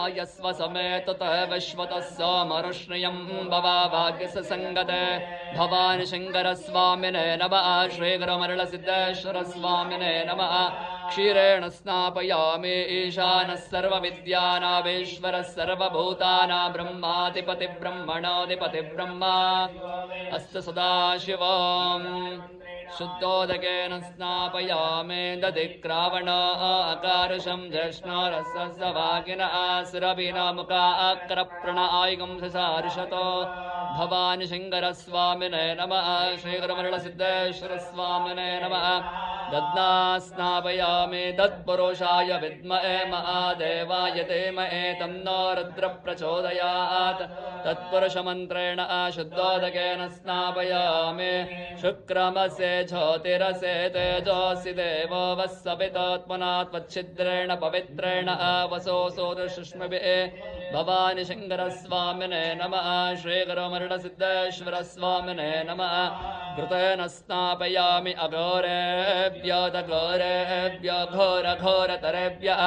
आयस्व समेततः विश्वतः सोमरुष्णियं भवाभाग्यसङ्गते भवानि शङ्करस्वामिने नमः श्रीगुरुमरळसिद्धेश्वरस्वामिने नमः क्षीरेण स्नापयामि ईशानः सर्वविद्यानामीश्वरः सर्वभूतानां ब्रह्माधिपतिब्रह्मणोऽधिपतिब्रह्मा अस्तु सदाशिवम् शुद्धोदकेन स्नापयामि दधिक्रावणाकारशं ज्येष्णोरसवागिनः सुरभिनमुखाक्रप्रणआयुगं ससार्षतो भवानि शङ्करस्वामिने नमः श्रीगुरुमरळसिद्धेश्वरस्वामिने नमः दद्ना स्नापयामि तत्पुरुषाय विद्महे महादेवाय धीमहि तन्नो रुद्रप्रचोदयात् तत्पुरुषमन्त्रेण शुद्धोदकेन स्नापयामि शुक्रमसे ज्योतिरसे तेजोऽसि देवो वस्सवितोत्मना त्वच्छिद्रेण पवित्रेण वसो सोदुष्ष्मभिः भवानि शङ्करस्वामिने नमः श्रीगुरुमरळसिद्धेश्वरस्वामिने नमः घृतेन स्नापयामि अघोरेभ्यो दघोरेभ्यो घोरघोरतरेभ्यः